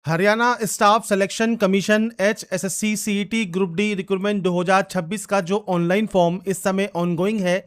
Haryana staff selection commission HSSC CET group D recruitment 2026 का जो online form इस समय ऑनगोइंग है,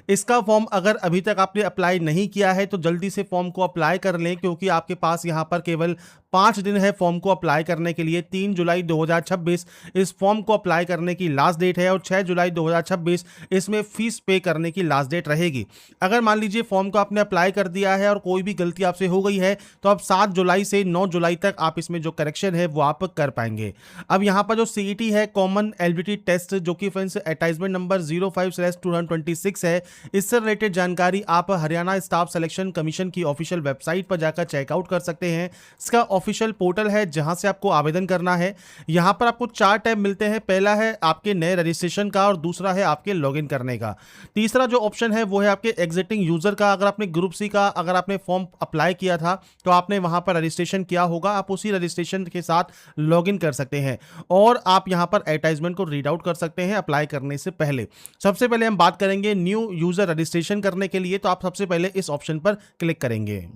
इसका फॉर्म अगर अभी तक आपने अप्लाई नहीं किया है तो जल्दी से फॉर्म को अप्लाई कर लें, क्योंकि आपके पास यहां पर केवल 5 दिन है फॉर्म को अप्लाई करने के लिए। 3 जुलाई 2026 इस फॉर्म को अप्लाई करने की लास्ट डेट है और 6 जुलाई 2026 इसमें फीस पे करने की लास्ट डेट रहेगी। अगर मान लीजिए फॉर्म को आपने अप्लाई कर दिया है और कोई भी गलती आपसे हो गई है तो अब 7 जुलाई से 9 जुलाई तक आप इसमें जो करेक्शन है वो आप कर पाएंगे। अब यहाँ पर जो CET है कॉमन एलिजिबिलिटी टेस्ट, जो कि फ्रेंड्स एडवर्टाइजमेंट नंबर 05/2026 है, इससे रिलेटेड जानकारी आप हरियाणा स्टाफ सिलेक्शन कमीशन की ऑफिशियल वेबसाइट पर जाकर चेकआउट कर सकते हैं। इसका ऑफिशियल पोर्टल है जहां से आपको आवेदन करना है। यहां पर आपको 4 टैब मिलते हैं। पहला है आपके नए रजिस्ट्रेशन का और दूसरा है आपके लॉगिन करने का। तीसरा जो ऑप्शन है वो है आपके एग्जिटिंग यूजर का। अगर आपने ग्रुप सी का अगर आपने फॉर्म अप्लाई किया था तो आपने वहां पर रजिस्ट्रेशन किया होगा, आप उसी रजिस्ट्रेशन के साथ लॉगिन कर सकते हैं और आप यहां पर एडवर्टाइजमेंट को रीड आउट कर सकते हैं अप्लाई करने से पहले। सबसे पहले हम बात करेंगे न्यू यूजर रजिस्ट्रेशन करने के लिए, तो आप सबसे पहले इस ऑप्शन पर क्लिक करेंगे।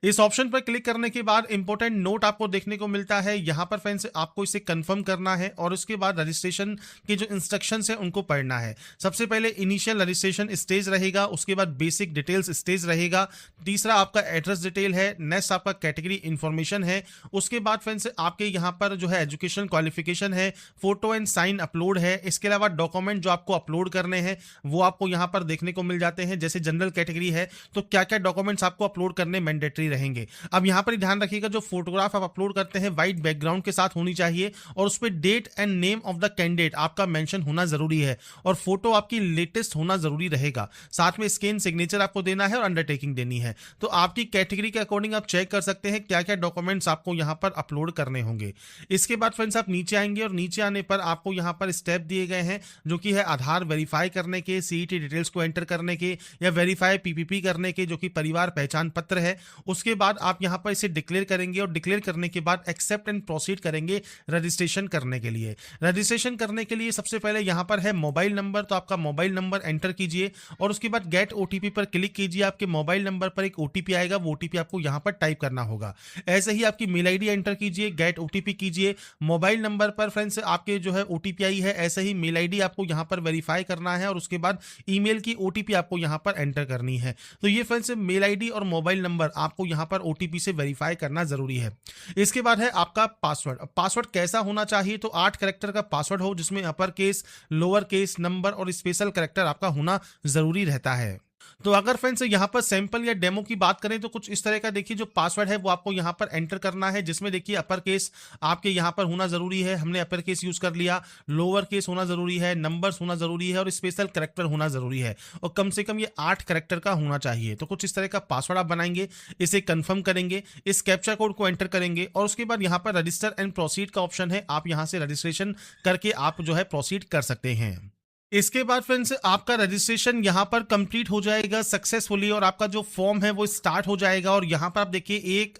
इस ऑप्शन पर क्लिक करने के बाद इंपॉर्टेंट नोट आपको देखने को मिलता है। यहां पर फ्रेंड्स आपको इसे कंफर्म करना है और उसके बाद रजिस्ट्रेशन की जो इंस्ट्रक्शंस है उनको पढ़ना है। सबसे पहले इनिशियल रजिस्ट्रेशन स्टेज रहेगा, उसके बाद बेसिक डिटेल्स स्टेज रहेगा, तीसरा आपका एड्रेस डिटेल है, नेक्स्ट आपका कैटेगरी इंफॉर्मेशन है, उसके बाद फ्रेंड्स आपके यहाँ पर जो है एजुकेशन क्वालिफिकेशन है, फोटो एंड साइन अपलोड है। इसके अलावा डॉक्यूमेंट जो आपको अपलोड करने हैं वो आपको यहाँ पर देखने को मिल जाते हैं। जैसे जनरल कैटेगरी है तो क्या क्या डॉक्यूमेंट्स आपको अपलोड करने मैंडेटरी रहेंगे। अब यहां पर ध्यान रखिएगा जो फोटोग्राफ आप अपलोड करते हैं व्हाइट बैकग्राउंड के साथ होनी चाहिए और उस पर date and name of the candidate आपका मेंशन होना जरूरी है और फोटो आपकी लेटेस्ट होना जरूरी रहेगा। साथ में स्कैन सिग्नेचर आपको देना है और अंडरटेकिंग देनी है। तो आपकी कैटेगरी के अकॉर्डिंग आप चेक कर सकते हैं क्या क्या डॉक्यूमेंट्स आपको यहां पर अपलोड करने होंगे। इसके बाद फ्रेंड्स आप नीचे आएंगे और नीचे आने पर आपको यहां पर स्टेप दिए गए हैं जो कि है आधार वेरीफाई करने के, CET डिटेल्स को एंटर करने के या वेरीफाई PPP करने के, जो कि परिवार पहचान पत्र है। उसके बाद आप यहां पर इसे डिक्लेयर करेंगे और डिक्लेयर करने के बाद एक्सेप्ट एंड प्रोसीड करेंगे रजिस्ट्रेशन करने के लिए। रजिस्ट्रेशन करने के लिए सबसे पहले यहां पर है मोबाइल नंबर, तो आपका मोबाइल नंबर एंटर कीजिए और उसके बाद गेट OTP पर क्लिक कीजिए। आपके मोबाइल नंबर पर एक OTP आएगा, वो OTP आपको यहां पर टाइप करना होगा। ऐसे ही आपकी मेल ID एंटर कीजिए, गेट OTP कीजिए। मोबाइल नंबर पर फ्रेंड्स आपके जो है OTP आई है, ऐसे ही मेल ID आपको यहां पर वेरीफाई करना है और उसके बाद ईमेल की OTP आपको यहां पर एंटर करनी है। तो ये फ्रेंड्स मेल ID और मोबाइल नंबर आपको यहां पर OTP से वेरीफाई करना जरूरी है। इसके बाद है आपका पासवर्ड। पासवर्ड कैसा होना चाहिए, तो 8 कैरेक्टर का पासवर्ड हो जिसमें upper case, lower case, number और स्पेशल कैरेक्टर आपका होना जरूरी रहता है। तो अगर फ्रेंड्स यहाँ पर सैंपल या डेमो की बात करें तो कुछ इस तरह का देखिए जो पासवर्ड है वो आपको यहाँ पर एंटर करना है, जिसमें देखिए अपर केस आपके यहाँ पर होना जरूरी है, हमने अपर केस यूज कर लिया, लोअर केस होना जरूरी है, नंबर्स होना जरूरी है और स्पेशल कैरेक्टर होना जरूरी है और कम से कम ये 8 कैरेक्टर का होना चाहिए। तो कुछ इस तरह का पासवर्ड आप बनाएंगे, इसे कंफर्म करेंगे, इस कैप्चा कोड को एंटर करेंगे और उसके बाद यहाँ पर रजिस्टर एंड प्रोसीड का ऑप्शन है, आप यहाँ से रजिस्ट्रेशन करके आप जो है प्रोसीड कर सकते हैं। इसके बाद फ्रेंड्स आपका रजिस्ट्रेशन यहां पर कंप्लीट हो जाएगा सक्सेसफुली और आपका जो फॉर्म है वो स्टार्ट हो जाएगा। और यहां पर आप देखिए एक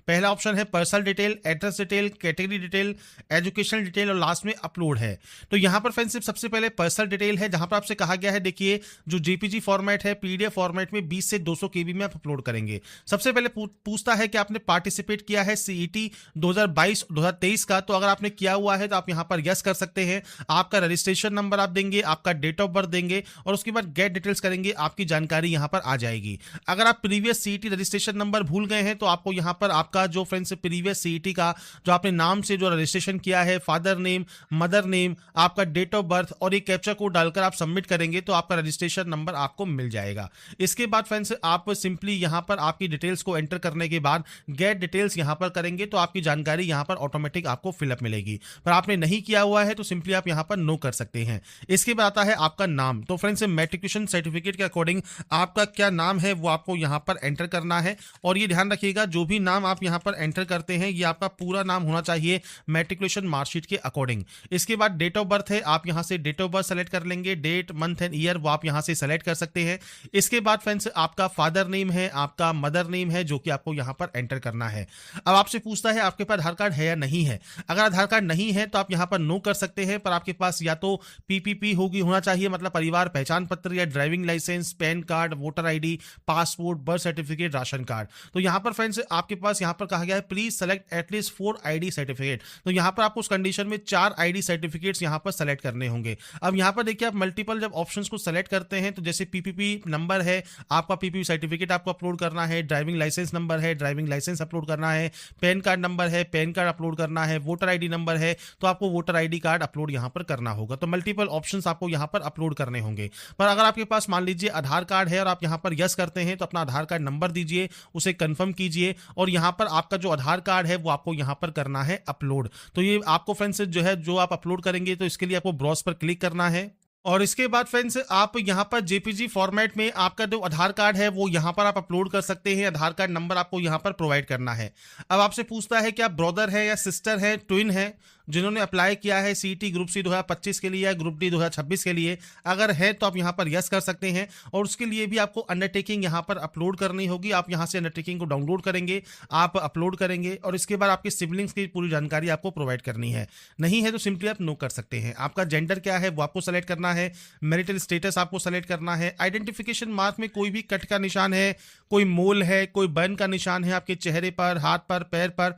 पहला ऑप्शन है personal detail, address detail, category detail, educational detail और लास्ट में अपलोड है। तो यहां पर फ्रेंड्स सबसे पहले पर्सनल डिटेल है जहां पर आपसे कहा गया है देखिए जो JPG फॉर्मेट है PDF फॉर्मेट में 20 से 200 KB में आप अपलोड करेंगे। सबसे पहले पूछता है कि आपने पार्टिसिपेट किया है CET 2022-2023 का, तो अगर आपने किया हुआ है तो आप यहां पर यस कर सकते हैं। आपका रजिस्ट्रेशन नंबर आप देंगे, आपका डेट ऑफ बर्थ देंगे और उसके बाद गेट डिटेल्स करेंगे, आपकी जानकारी यहां पर आ जाएगी। अगर आप प्रीवियस CET रजिस्ट्रेशन नंबर भूल गए हैं तो आपको यहां पर आपका जो फ्रेंड्स प्रीवियस CET का जो आपने नाम से जो रजिस्ट्रेशन किया है, फादर नेम, मदर नेम, आपका डेट ऑफ बर्थ और एक कैप्चा कोड डालकर आप सबमिट करेंगे तो आपका रजिस्ट्रेशन नंबर आपको मिल जाएगा। इसके बाद फ्रेंड्स आप सिंपली यहां पर आपकी डिटेल्स को एंटर करने के बाद गेट डिटेल्स यहां पर करेंगे तो आपकी जानकारी यहां पर ऑटोमेटिक आपको फिलअप मिलेगी। पर आपने नहीं किया हुआ है तो सिंपली आप यहां पर नो कर सकते हैं। इसके बाद आता है आपका नाम। तो फ्रेंड्स मैट्रिकुलेशन सर्टिफिकेट के अकॉर्डिंग आपका क्या नाम है वो आपको यहां पर एंटर करना है और ये ध्यान रखिएगा जो भी नाम आप यहां पर एंटर करते हैं ये आपका पूरा नाम होना चाहिए मैट्रिकुलेशन मार्कशीट के अकॉर्डिंग। इसके बाद डेट ऑफ बर्थ है, आप यहां से डेट ऑफ बर्थ सेलेक्ट कर लेंगे, डेट मंथ एंड ईयर वो आप यहां से सेलेक्ट कर सकते हैं। इसके बाद फ्रेंड्स आपका फादर नेम है, आपका मदर नेम है जो कि आपको यहां पर एंटर करना है। अब आपसे पूछता है आपके पास आधार कार्ड है या नहीं है। अगर आधार कार्ड नहीं है तो आप यहां पर नो कर सकते हैं, पर आपके पास या तो PPP होना चाहिए मतलब परिवार पहचान पत्र, या driving licence, PAN card, voter ID, passport, birth certificate, ration card. तो यहां पर फ्रेंड्स आपके पास यहां पर कहा गया है please select at least 4 ID certificate. तो यहाँ पर आपको उस कंडीशन में 4 आईडी सर्टिफिकेट्स यहाँ पर सेलेक्ट करने होंगे। अब यहाँ पर देखिए आप मल्टीपल जब ऑप्शंस को सेलेक्ट करते हैं तो जैसे पीपीपी नंबर है, आपका पीपीपी सर्टिफिकेट आपको अपलोड करना है, ड्राइविंग लाइसेंस नंबर है, ड्राइविंग लाइसेंस अपलोड करना है, पैन कार्ड नंबर है, पैन कार्ड अपलोड करना है, वोटर आईडी नंबर है तो आपको वोटर आईडी कार्ड अपलोड यहाँ पर करना होगा। तो मल्टीपल ऑप्शंस आपको यहाँ पर अपलोड करने होंगे। पर अगर आपके पास मान लीजिए आधार कार्ड है और आप यहाँ पर यस करते हैं तो अपना आधार कार्ड नंबर दीजिए, उसे कंफर्म कीजिए और यहाँ पर आपका जो आधार कार्ड है वो आपको यहाँ पर करना है अपलोड। तो ये आपको फ्रेंड्स जो है जो आप अपलोड करेंगे तो इसके लिए आपको ब्राउज पर क्लिक करना है और इसके बाद फ्रेंड्स आप यहाँ पर जेपीजी फॉर्मेट में आपका जो आधार कार्ड है वो यहाँ पर आप अपलोड कर सकते हैं। आधार कार्ड नंबर आपको यहाँ पर प्रोवाइड करना है। अब आपसे पूछता है कि आप ब्रदर है या सिस्टर है, ट्विन है जिन्होंने अप्लाई किया है सीईटी ग्रुप सी 2025 के लिए या ग्रुप डी 2026 के लिए। अगर है तो आप यहाँ पर यस कर सकते हैं और उसके लिए भी आपको अंडरटेकिंग यहाँ पर अपलोड करनी होगी। आप यहाँ से अंडरटेकिंग को डाउनलोड करेंगे, आप अपलोड करेंगे और इसके बाद आपके सिबलिंग्स की पूरी जानकारी आपको प्रोवाइड करनी है। नहीं है तो सिंपली आप नो कर सकते हैं। आपका जेंडर क्या है वो आपको सेलेक्ट करना है, मैरिटल स्टेटस आपको सेलेक्ट करना है, आइडेंटिफिकेशन मार्क में कोई भी कट का निशान है, कोई मोल है, कोई बर्न का निशान है आपके चेहरे पर, हाथ पर, पैर पर,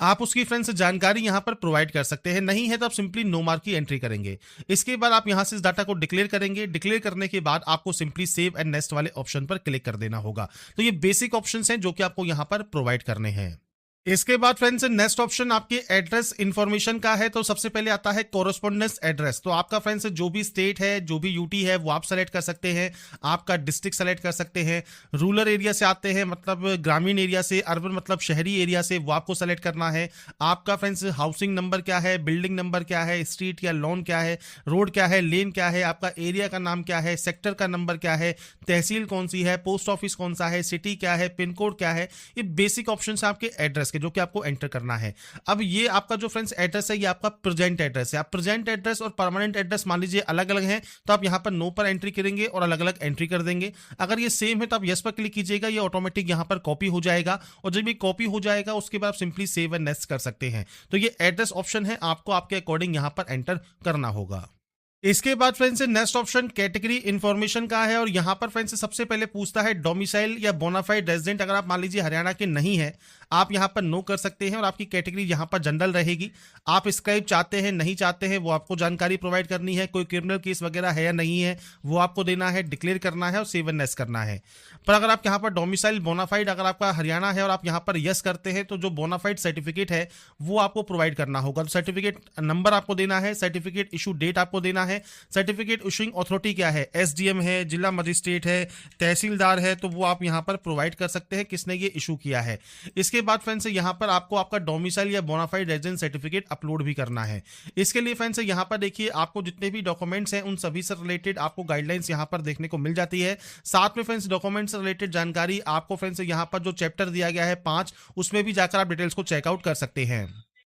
आप उसकी फ्रेंड्स जानकारी यहां पर प्रोवाइड कर सकते हैं। नहीं है तो आप सिंपली नो मार्क की एंट्री करेंगे। इसके बाद आप यहां से इस डाटा को डिक्लेयर करेंगे। डिक्लेयर करने के बाद आपको सिंपली सेव एंड नेक्स्ट वाले ऑप्शन पर क्लिक कर देना होगा। तो ये बेसिक ऑप्शंस हैं जो कि आपको यहां पर प्रोवाइड करने हैं। इसके बाद फ्रेंड्स नेक्स्ट ऑप्शन आपके एड्रेस इंफॉर्मेशन का है। तो सबसे पहले आता है कोरस्पोंडेंस एड्रेस। तो आपका फ्रेंड्स जो भी स्टेट है, जो भी यूटी है वो आप सेलेक्ट कर सकते हैं, आपका डिस्ट्रिक्ट सेलेक्ट कर सकते हैं। रूरल एरिया से आते हैं मतलब ग्रामीण एरिया से, अर्बन मतलब शहरी एरिया से, वो आपको सेलेक्ट करना है। आपका फ्रेंड्स हाउसिंग नंबर क्या है, बिल्डिंग नंबर क्या है, स्ट्रीट या लॉन क्या है, रोड क्या है, लेन क्या है, आपका एरिया का नाम क्या है, सेक्टर का नंबर क्या है, तहसील कौन सी है, पोस्ट ऑफिस कौन सा है, सिटी क्या है, पिन कोड क्या है। ये बेसिक ऑप्शन है आपके एड्रेस के जो कि आपको एंटर करना है। अब ये आपका जो फ्रेंड्स एड्रेस है ये आपका प्रेजेंट एड्रेस है। आप प्रेजेंट एड्रेस और परमानेंट एड्रेस मान लीजिए अलग अलग हैं तो आप यहां पर नो पर एंट्री करेंगे और अलग अलग एंट्री कर देंगे। अगर ये सेम है तो आप यस पर क्लिक कीजिएगा, ये ऑटोमेटिक यहां पर कॉपी हो जाएगा और जब ये कॉपी हो जाएगा उसके बाद आप सिंपली सेव एंड नेक्स्ट कर सकते हैं। तो ये एड्रेस ऑप्शन है, आपको आपके अकॉर्डिंग यहां पर एंटर करना होगा। इसके बाद friends next option category information का है और यहां पर फ्रेंड्स सबसे पहले पूछता है डोमिसाइल या बोनाफाइड रेजिडेंट। अगर आप मान लीजिए हरियाणा के नहीं है आप यहां पर नो कर सकते हैं और आपकी कैटेगरी यहां पर जनरल रहेगी। आप स्क्राइब चाहते हैं नहीं चाहते हैं वो आपको जानकारी प्रोवाइड करनी है। कोई क्रिमिनल केस वगैरह है या नहीं है वो आपको देना है, डिक्लेयर करना है और सेव एंड नेक्स्ट करना है। पर अगर आप यहाँ पर डोमिसाइल बोनाफाइड अगर आपका हरियाणा है और आप यहाँ पर यस करते हैं तो जो बोनाफाइड सर्टिफिकेट है वो आपको प्रोवाइड करना होगा। सर्टिफिकेट नंबर आपको देना है, सर्टिफिकेट इशू डेट आपको देना है, सर्टिफिकेट इशूइंग अथॉरिटी क्या है, एसडीएम है, जिला मजिस्ट्रेट है, तहसीलदार है, तो वो आप यहाँ पर प्रोवाइड कर सकते हैं किसने ये इशू किया है। इसके बाद फ्रेंड्स यहाँ पर आपको आपका डोमिसाइल या बोनाफाइड रेजिडेंट सर्टिफिकेट अपलोड भी करना है। इसके लिए फ्रेंड्स यहाँ पर देखिए आपको जितने भी डॉक्यूमेंट्स हैं उन सभी से रिलेटेड आपको गाइडलाइंस यहाँ पर देखने को मिल जाती है। साथ में फ्रेंड्स डॉक्यूमेंट्स से रिलेटेड जानकारी आपको फ्रेंड्स यहाँ पर जो चैप्टर दिया गया है 5 उसमें भी जाकर आप डिटेल्स को चेकआउट कर सकते हैं।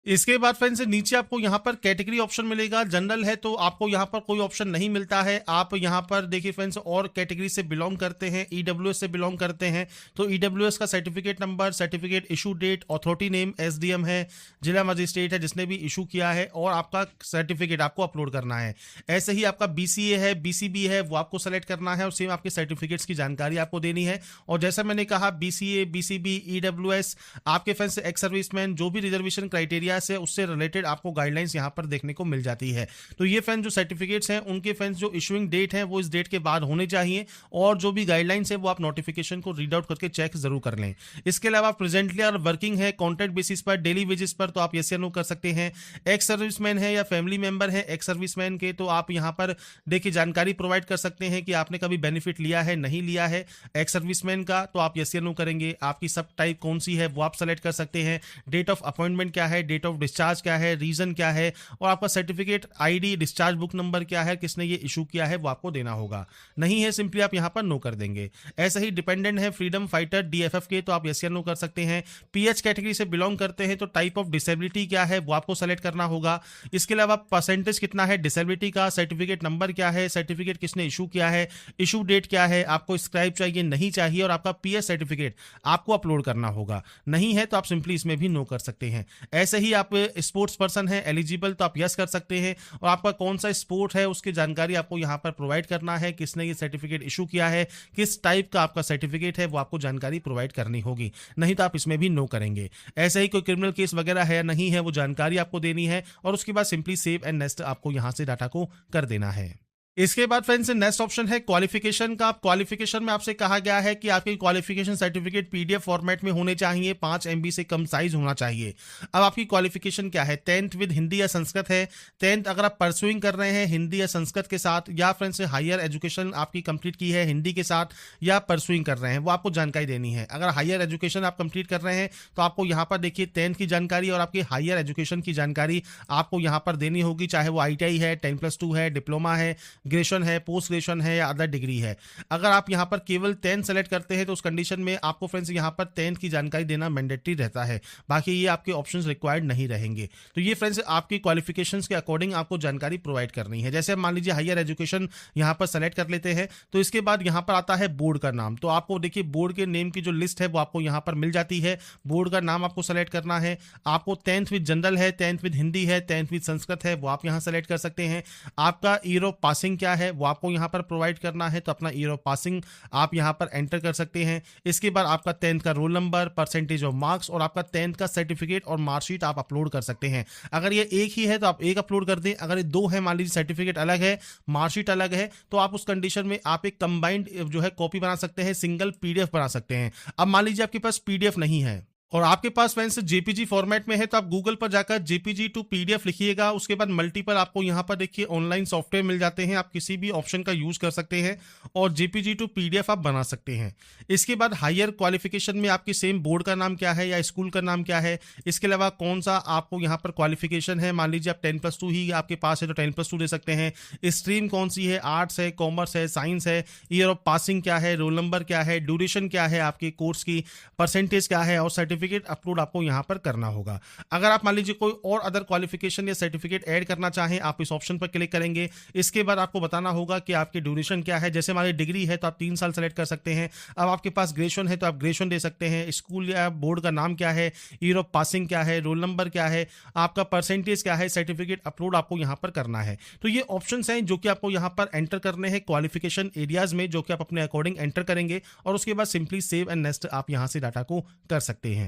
इसके बाद फ्रेंड्स नीचे आपको यहाँ पर कैटेगरी ऑप्शन मिलेगा। जनरल है तो आपको यहाँ पर कोई ऑप्शन नहीं मिलता है। आप यहाँ पर देखिए फ्रेंड्स और कैटेगरी से बिलोंग करते हैं, ईडब्ल्यूएस से बिलोंग करते हैं तो ईडब्ल्यूएस का certificate number, certificate issue date, authority name SDM है, जिला मजिस्ट्रेट है जिसने भी इशू किया है और आपका सर्टिफिकेट आपको अपलोड करना है। ऐसे ही आपका बीसीए है, बीसीबी है वो आपको सेलेक्ट करना है और सेम आपके सर्टिफिकेट्स की जानकारी आपको देनी है। और जैसा मैंने कहा बीसीए, बीसीबी, ईडब्ल्यूएस आपके फ्रेंड्स एक्स सर्विसमैन जो भी रिजर्वेशन क्राइटेरिया से उससे रिलेटेड आपको गाइडलाइंस यहां पर देखने को मिल जाती है। तो ये फ्रेंड्स जो सर्टिफिकेट्स हैं उनके फ्रेंड्स जो इशूइंग डेट है वो इस डेट के बाद होने चाहिए और जो भी गाइडलाइंस है वो आप नोटिफिकेशन को रीड आउट करके चेक जरूर कर लें। इसके अलावा प्रेजेंटली और वर्किंग है कॉन्ट्रैक्ट बेसिस पर, डेली वेजेस पर तो आप यस या नो कर सकते हैं। एक्स सर्विसमैन है या फैमिली मेंबर है एक्स सर्विसमैन के तो आप यहां पर देखिए जानकारी प्रोवाइड कर सकते हैं कि आपने कभी बेनिफिट लिया है नहीं लिया है एक्स सर्विसमैन का, तो आप यस या नो करेंगे। आपकी सब टाइप कौन सी है वो आप सेलेक्ट कर सकते हैं। डेट ऑफ अपॉइंटमेंट क्या है, डेट ऑफ डिस्चार्ज क्या है, रीजन क्या है और आपका certificate ID, discharge book number क्या है, किसने ये इशू किया है वो आपको देना होगा। नहीं है सिंपली आप यहां पर नो कर देंगे। ऐसा ही डिपेंडेंट है फ्रीडम फाइटर डीएफएफ के तो आप यस या नो कर सकते हैं। पीएच कैटेगरी से बिलोंग करते हैं तो टाइप ऑफ डिसेबिलिटी क्या है वो आपको सेलेक्ट करना होगा। इसके अलावा परसेंटेज कितना है डिसेबिलिटी का, सर्टिफिकेट नंबर क्या है, सर्टिफिकेट किसने इशू किया है, इशू डेट क्या है, आपको स्क्राइब चाहिए नहीं चाहिए और आपका पीएच सर्टिफिकेट आपको अपलोड करना होगा। नहीं है तो आप सिंपली इसमें भी नो कर सकते हैं। ऐसे ही आप स्पोर्ट्स पर्सन हैं एलिजिबल तो आप यस कर सकते हैं, और आपका कौन सा स्पोर्ट है उसकी जानकारी आपको यहाँ पर प्रोवाइड करना है, किसने ये सर्टिफिकेट इशू किया है, किस टाइप का आपका सर्टिफिकेट है, वो आपको जानकारी प्रोवाइड करनी होगी, नहीं तो आप इसमें भी नो करेंगे। ऐसे ही कोई क्रिमिनल केस वगैरह है नहीं है वो जानकारी आपको देनी है, और उसके बाद सिंपली सेव एंड नेक्स्ट आपको यहाँ से डाटा को कर देना है। इसके बाद फ्रेंड्स नेक्स्ट ऑप्शन है क्वालिफिकेशन का। आप क्वालिफिकेशन में आपसे कहा गया है कि आपकी क्वालिफिकेशन सर्टिफिकेट पीडीएफ फॉर्मेट में होने चाहिए, 5 MB से कम साइज होना चाहिए। अब आपकी क्वालिफिकेशन क्या है, 10th विद हिंदी या संस्कृत है। 10th अगर आप परसुइंग कर रहे हैं हिंदी या संस्कृत के साथ, या फ्रेंड्स हायर एजुकेशन आपकी कंप्लीट की है हिंदी के साथ या परसुइंग कर रहे हैं, वो आपको जानकारी देनी है। अगर हायर एजुकेशन आप कंप्लीट कर रहे हैं तो आपको यहाँ पर देखिए 10th की जानकारी और आपकी हायर एजुकेशन की जानकारी आपको यहाँ पर देनी होगी, चाहे वो ITI है, 10+2 है, डिप्लोमा है, ग्रेजुएशन है, पोस्ट ग्रेजुएशन है या अदर डिग्री है। अगर आप यहां पर केवल 10 सेलेक्ट करते हैं तो उस कंडीशन में आपको फ्रेंड्स यहां पर 10 की जानकारी देना मैंडेटरी रहता है, बाकी ये आपके ऑप्शंस रिक्वायर्ड नहीं रहेंगे। तो ये फ्रेंड्स आपकी क्वालिफिकेशंस के अकॉर्डिंग आपको जानकारी प्रोवाइड करनी है। जैसे मान लीजिए हायर एजुकेशन यहां पर सेलेक्ट कर लेते हैं, तो इसके बाद यहां पर आता है बोर्ड का नाम। तो आपको देखिए बोर्ड के नेम की जो लिस्ट है वो आपको यहां पर मिल जाती है। बोर्ड का नाम आपको सेलेक्ट करना है। आपको 10th विद जनरल है, 10th विद हिंदी है, 10th विद संस्कृत है, वो आप यहां सेलेक्ट कर सकते हैं। आपका ईयर ऑफ पासिंग क्या है वो आपको यहां पर प्रोवाइड करना है, तो अपना ईयर ऑफ पासिंग आप यहां पर एंटर कर सकते हैं। इसके बाद आपका 10th का roll number, percentage of marks और आपका 10th का सर्टिफिकेट और मार्कशीट आप अपलोड कर सकते हैं। अगर ये एक ही है तो आप एक अपलोड कर दें, अगर ये दो है, मान लीजिए सर्टिफिकेट अलग है मार्कशीट अलग है, तो आप उस कंडीशन में आप एक कंबाइंड जो है कॉपी बना सकते हैं, सिंगल PDF बना सकते हैं। अब मान लीजिए आपके पास PDF नहीं है और आपके पास फ्रेंड्स JPG फॉर्मेट में है, तो आप गूगल पर जाकर JPG टू PDF लिखिएगा। उसके बाद मल्टीपल आपको यहाँ पर देखिए ऑनलाइन सॉफ्टवेयर मिल जाते हैं, आप किसी भी ऑप्शन का यूज कर सकते हैं और JPG टू PDF आप बना सकते हैं। इसके बाद हायर क्वालिफिकेशन में आपकी सेम बोर्ड का नाम क्या है या स्कूल का नाम क्या है, इसके अलावा कौन सा आपको यहाँ पर क्वालिफिकेशन है। मान लीजिए आप 10+2 ही आपके पास है तो 10+2 दे सकते हैं। स्ट्रीम कौन सी है, आर्ट्स है, कॉमर्स है, साइंस है, ईयर ऑफ पासिंग क्या है, रोल नंबर क्या है, ड्यूरेशन क्या है आपके कोर्स की, परसेंटेज क्या है और सर्टिफिकेट अपलोड आपको यहां पर करना होगा। अगर आप मान लीजिए कोई और अदर क्वालिफिकेशन या सर्टिफिकेट ऐड करना चाहें, आप इस ऑप्शन पर क्लिक करेंगे। इसके बाद आपको बताना होगा कि आपकी ड्यूरेशन क्या है। जैसे हमारी डिग्री है तो आप 3 साल सेलेक्ट कर सकते हैं। अब आपके पास ग्रेजुएशन है तो आप ग्रेजुएशन दे सकते हैं। स्कूल या बोर्ड का नाम क्या है, ईयर ऑफ पासिंग क्या है, रोल नंबर क्या है, आपका परसेंटेज क्या है, सर्टिफिकेट अपलोड आपको यहां पर करना है। तो ये ऑप्शंस हैं जो कि आपको यहां पर एंटर करने हैं क्वालिफिकेशन एरियाज में, जो कि आप अपने अकॉर्डिंग एंटर करेंगे और उसके बाद सिंपली सेव एंड नेक्स्ट आप यहां से डाटा को कर सकते हैं।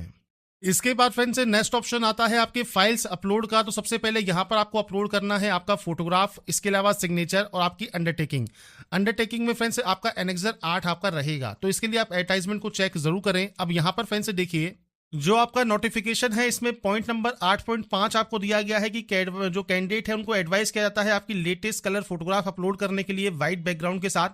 इसके बाद फ्रेंड्स नेक्स्ट ऑप्शन आता है आपके फाइल्स अपलोड का। तो सबसे पहले यहां पर आपको अपलोड करना है आपका फोटोग्राफ, इसके अलावा सिग्नेचर और आपकी अंडरटेकिंग। अंडरटेकिंग में फ्रेंड्स आपका एनेक्सर 8 आपका रहेगा, तो इसके लिए आप एडवर्टाइजमेंट को चेक जरूर करें। अब यहां पर फ्रेंड्स देखिए जो आपका नोटिफिकेशन है इसमें पॉइंट नंबर 8.5 आपको दिया गया है कि जो कैंडिडेट है उनको एडवाइस किया जाता है आपकी लेटेस्ट कलर फोटोग्राफ अपलोड करने के लिए वाइट बैकग्राउंड के साथ,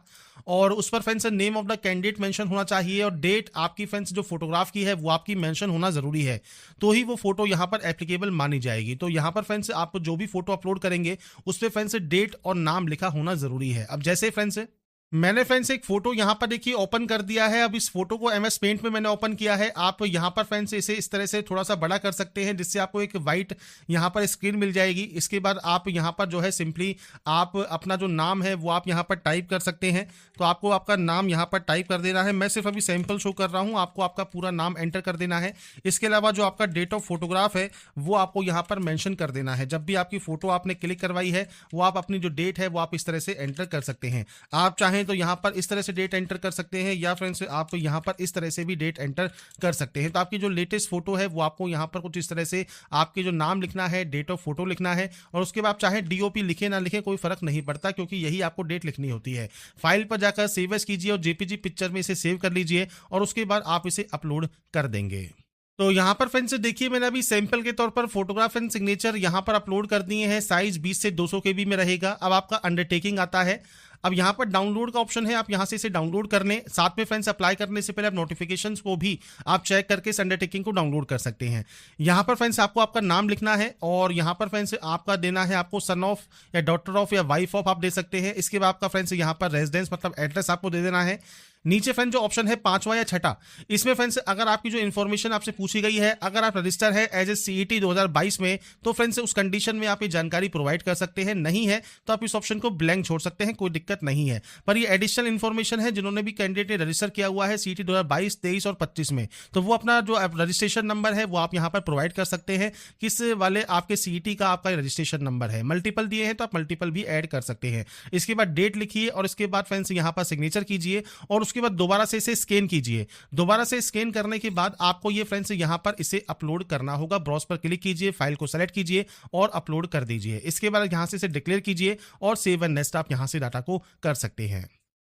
और उस पर friends name of the candidate mention होना चाहिए और डेट आपकी फ्रेंड्स जो फोटोग्राफ की है वो आपकी मेंशन होना जरूरी है, तो ही वो फोटो यहाँ पर एप्लीकेबल मानी जाएगी। तो यहाँ पर फ्रेंड्स आप जो भी फोटो अपलोड करेंगे उस पर फ्रेंड्स डेट और नाम लिखा होना जरूरी है। अब जैसे फ्रेंड्स मैंने फ्रेंड्स एक फोटो यहाँ पर देखिए ओपन कर दिया है। अब इस फोटो को MS पेंट में मैंने ओपन किया है। आप यहाँ पर फ्रेंड्स इसे इस तरह से थोड़ा सा बड़ा कर सकते हैं जिससे आपको एक वाइट यहाँ पर स्क्रीन मिल जाएगी। इसके बाद आप यहाँ पर जो है सिंपली आप अपना जो नाम है वो आप यहाँ पर टाइप कर सकते हैं। तो आपको आपका नाम यहाँ पर टाइप कर देना है। मैं सिर्फ अभी सैंपल शो कर रहा हूँ, आपको आपका पूरा नाम एंटर कर देना है। इसके अलावा जो आपका डेट ऑफ फोटोग्राफ है वो आपको यहाँ पर मेंशन कर देना है। जब भी आपकी फोटो आपने क्लिक करवाई है वो आप अपनी जो डेट है वो आप इस तरह से एंटर कर सकते हैं। आप चाहें तो यहाँ पर इस तरह से डेट एंटर कर सकते हैं या फ्रेंड्स आप यहाँ पर इस तरह से भी डेट एंटर कर सकते हैं। तो आपकी जो लेटेस्ट फोटो है वो आपको यहाँ पर कुछ इस तरह से आपके जो नाम लिखना है, डेट ऑफ फोटो लिखना है और उसके बाद चाहे DOP लिखे ना लिखे कोई फर्क नहीं पड़ता, क्योंकि यही आपको डेट लिखनी होती है। फाइल पर जाकर सेव एज कीजिए और JPG पिक्चर में इसे सेव कर लीजिए और उसके बाद आप इसे अपलोड कर देंगे। तो यहाँ पर फ्रेंड्स देखिए मैंने अभी सैंपल के तौर पर फोटोग्राफ एंड सिग्नेचर यहाँ पर अपलोड कर दिए हैं। साइज 20 से 200 KB में रहेगा। अब आपका अंडरटेकिंग आता है। अब यहाँ पर डाउनलोड का ऑप्शन है, आप यहाँ से इसे डाउनलोड कर लें। साथ में फ्रेंड्स अप्लाई करने से पहले आप नोटिफिकेशंस को भी आप चेक करके इस अंडरटेकिंग को डाउनलोड कर सकते हैं। यहाँ पर फ्रेंड्स आपको आपका नाम लिखना है और यहाँ पर फ्रेंड्स आपका देना है आपको सन ऑफ या डॉटर ऑफ या वाइफ ऑफ आप दे सकते हैं। इसके बाद आपका फ्रेंड्स यहाँ पर रेजिडेंस मतलब एड्रेस आपको दे देना है। नीचे फ्रेंड जो ऑप्शन है 5वां या 6ठा, इसमें फ्रेंड्स अगर आपकी जो इन्फॉर्मेशन आपसे पूछी गई है, अगर आप रजिस्टर है एज ए CET 2022 में, तो फ्रेंड्स उस कंडीशन में आप ये जानकारी प्रोवाइड कर सकते हैं। नहीं है तो आप इस ऑप्शन को ब्लैंक छोड़ सकते हैं, कोई दिक्कत दिक्कत नहीं है। पर ये एडिशनल इन्फॉर्मेशन है, जिन्होंने भी कैंडिडेट ने रजिस्टर किया हुआ है सीईटी 2022, 23 और 25 में, तो वो अपना जो रजिस्ट्रेशन नंबर है वो आप यहाँ पर प्रोवाइड कर सकते हैं। किस वाले आपके सीईटी का आपका रजिस्ट्रेशन नंबर है, मल्टीपल दिए हैं तो आप मल्टीपल भी ऐड कर सकते हैं। इसके बाद डेट लिखिए और इसके बाद फ्रेंड्स यहाँ पर सिग्नेचर कीजिए और उसके बाद दोबारा से इसे स्कैन कीजिए। दोबारा से स्कैन करने के बाद आपको ये फ्रेंड्स यहाँ पर इसे अपलोड करना होगा। ब्राउज पर क्लिक कीजिए, फाइल को सेलेक्ट कीजिए और अपलोड कर दीजिए। इसके बाद यहाँ से इसे डिक्लेयर कीजिए और सेव एंड नेक्स्ट आप यहाँ से डाटा को कर सकते हैं।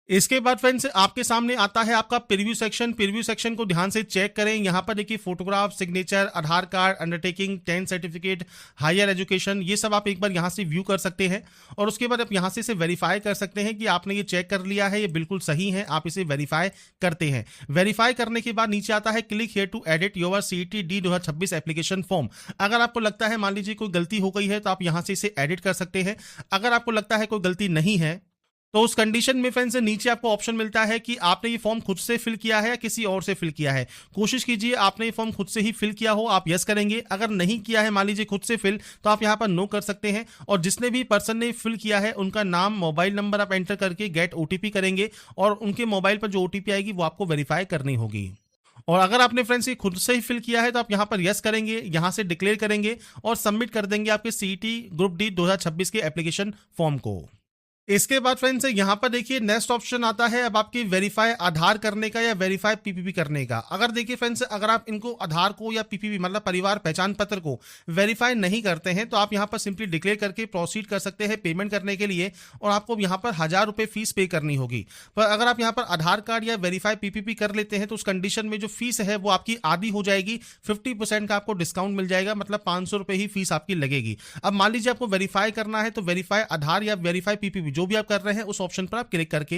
इसके बाद फ्रेंड्स आपके सामने आता है आपका प्रीव्यू सेक्शन। प्रीव्यू सेक्शन को ध्यान से चेक करें। यहाँ पर देखिए photograph, signature, Aadhaar card, undertaking, 10 certificate, higher education, ये सब आप एक बार यहाँ से व्यू कर सकते हैं और उसके बाद आप यहाँ से इसे वेरीफाई कर सकते हैं कि आपने ये चेक कर लिया है, ये बिल्कुल सही है। आप इसे वेरीफाई करते हैं। वेरीफाई करने के बाद नीचे आता है click here to edit your CET D 2026 application form. अगर आपको लगता है मान लीजिए कोई गलती हो गई है तो आप यहाँ से इसे एडिट कर सकते हैं। अगर आपको लगता है कोई गलती नहीं है तो उस कंडीशन में फ्रेंड्स नीचे आपको ऑप्शन मिलता है कि आपने ये फॉर्म खुद से फिल किया है या किसी और से फिल किया है। कोशिश कीजिए आपने ये फॉर्म खुद से ही फिल किया हो, आप यस करेंगे। अगर नहीं किया है मान लीजिए खुद से फिल, तो आप यहाँ पर नो कर सकते हैं। और जिसने भी पर्सन ने फिल किया है उनका नाम, मोबाइल नंबर आप एंटर करके गेट ओटीपी करेंगे और उनके मोबाइल पर जो ओटीपी आएगी वो आपको वेरीफाई करनी होगी। और अगर आपने फ्रेंड्स ये खुद से ही फिल किया है तो आप यहाँ पर यस करेंगे, यहाँ से डिक्लेयर करेंगे और सबमिट कर देंगे आपके सीईटी ग्रुप डी 2026 के एप्लीकेशन फॉर्म को। इसके बाद फ्रेंड्स यहाँ पर देखिए नेक्स्ट ऑप्शन आता है अब आपकी वेरीफाई आधार करने का या वेरीफाई पीपीपी करने का। अगर देखिए फ्रेंड्स अगर आप इनको आधार को या पीपीपी मतलब परिवार पहचान पत्र को वेरीफाई नहीं करते हैं तो आप यहाँ पर सिंपली डिक्लेयर करके प्रोसीड कर सकते हैं पेमेंट करने के लिए और आपको यहाँ पर 1000 रुपये फीस पे करनी होगी। पर अगर आप यहाँ पर आधार कार्ड या वेरीफाई पीपीपी कर लेते हैं तो उस कंडीशन में जो फीस है वो आपकी आधी हो जाएगी। 50% का आपको डिस्काउंट मिल जाएगा, मतलब 500 रुपये ही फीस आपकी लगेगी। अब मान लीजिए आपको वेरीफाई करना है तो वेरीफाई आधार या वेरीफाई पीपीपी जो भी आप कर रहे हैं उस ऑप्शन पर आप क्लिक करके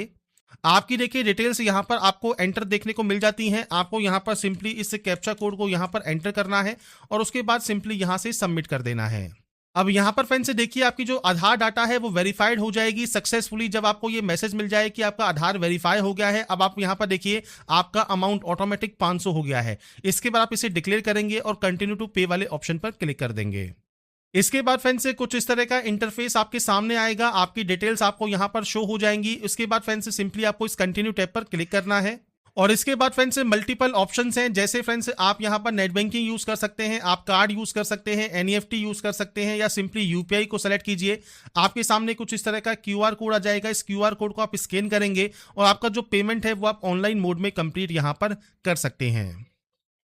आपकी देखिए डिटेल्स यहां पर आपको एंटर देखने को मिल जाती हैं। आपको यहां पर सिंपली इस कैप्चा कोड को यहां पर एंटर करना है और उसके बाद सिंपली यहां से सबमिट कर देना है। अब यहां पर फ्रेंड्स देखिए आपकी जो आधार डाटा है वो वेरीफाइड हो जाएगी सक्सेसफुली। जब आपको ये मैसेज मिल जाए कि आपका आधार वेरीफाई हो गया है, अब आप यहां पर देखिए आपका अमाउंट ऑटोमेटिक 500 हो गया है। इसके बाद आप इसे डिक्लेयर करेंगे और कंटिन्यू टू पे वाले ऑप्शन पर क्लिक कर देंगे। इसके बाद फ्रेंड्स से कुछ इस तरह का इंटरफेस आपके सामने आएगा, आपकी डिटेल्स आपको यहां पर शो हो जाएंगी। इसके बाद फ्रेंड्स सिंपली आपको इस कंटिन्यू टैब पर क्लिक करना है और इसके बाद फ्रेंड्स से मल्टीपल ऑप्शंस हैं। जैसे फ्रेंड्स आप यहां पर नेट बैंकिंग यूज कर सकते हैं, आप कार्ड यूज कर सकते हैं, एनईएफटी यूज कर सकते हैं या सिंपली यूपीआई को सेलेक्ट कीजिए। आपके सामने कुछ इस तरह का क्यूआर कोड आ जाएगा। इस क्यूआर कोड को आप स्कैन करेंगे और आपका जो पेमेंट है वो आप ऑनलाइन मोड में कंप्लीट यहां पर कर सकते हैं।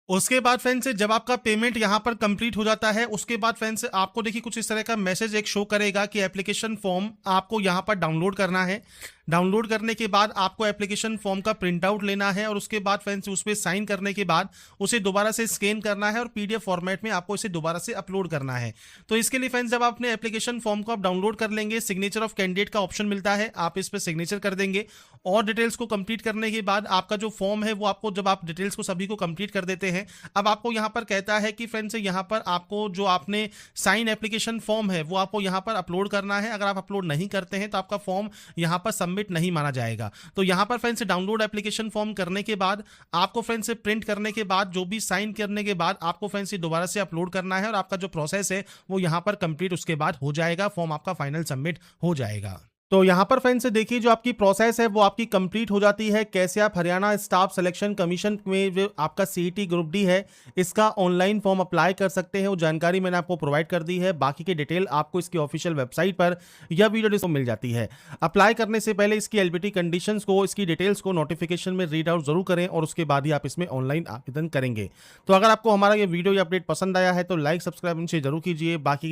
उसके बाद फ्रेंड्स जब आपका पेमेंट यहां पर कंप्लीट हो जाता है उसके बाद फ्रेंड्स आपको देखिए कुछ इस तरह का मैसेज एक शो करेगा कि एप्लीकेशन फॉर्म आपको यहां पर डाउनलोड करना है। डाउनलोड करने के बाद आपको एप्लीकेशन फॉर्म का प्रिंट आउट लेना है और उसके बाद फ्रेंड्स उस पर साइन करने के बाद उसे दोबारा से स्कैन करना है और पीडीएफ फॉर्मेट में आपको इसे दोबारा से अपलोड करना है। तो इसके लिए फ्रेंड्स जब आप अपने एप्लीकेशन फॉर्म को आप डाउनलोड कर लेंगे, सिग्नेचर ऑफ कैंडिडेट का ऑप्शन मिलता है, आप इस पर सिग्नेचर कर देंगे और डिटेल्स को कंप्लीट करने के बाद आपका जो फॉर्म है वो आपको जब आप डिटेल्स को सभी को कंप्लीट कर देते हैं, अब आपको यहाँ पर कहता है कि फ्रेंड्स यहाँ पर आपको जो आपने साइन एप्लीकेशन फॉर्म है वो आपको यहाँ पर अपलोड करना है। अगर आप अपलोड नहीं करते हैं तो आपका फॉर्म यहाँ पर सबमिट नहीं माना जाएगा। तो यहाँ पर फ्रेंड्स डाउनलोड एप्लीकेशन फॉर्म करने के बाद आपको फ्रेंड्स प्रिंट करने के बाद जो भी साइन करने के बाद आपको फ्रेंड्स दोबारा से अपलोड करना है और आपका जो प्रोसेस है वो यहाँ पर कंप्लीट उसके बाद हो जाएगा, फॉर्म आपका फाइनल सबमिट हो जाएगा। तो यहाँ पर फ्रेंड्स देखिए जो आपकी प्रोसेस है वो आपकी कंप्लीट हो जाती है। कैसे आप हरियाणा स्टाफ सिलेक्शन कमीशन में जो आपका सीईटी ग्रुप डी है इसका ऑनलाइन फॉर्म अप्लाई कर सकते हैं वो जानकारी मैंने आपको प्रोवाइड कर दी है। बाकी की डिटेल आपको इसकी ऑफिशियल वेबसाइट पर या वीडियो डिस्क्रिप्शन मिल जाती है। अप्लाई करने से पहले इसकी एलिजिबिलिटी कंडीशंस को, इसकी डिटेल्स को नोटिफिकेशन में रीड आउट जरूर करें और उसके बाद ही आप इसमें ऑनलाइन आवेदन करेंगे। तो अगर आपको हमारा ये वीडियो या अपडेट पसंद आया है तो लाइक सब्सक्राइब इनसे जरूर कीजिए। बाकी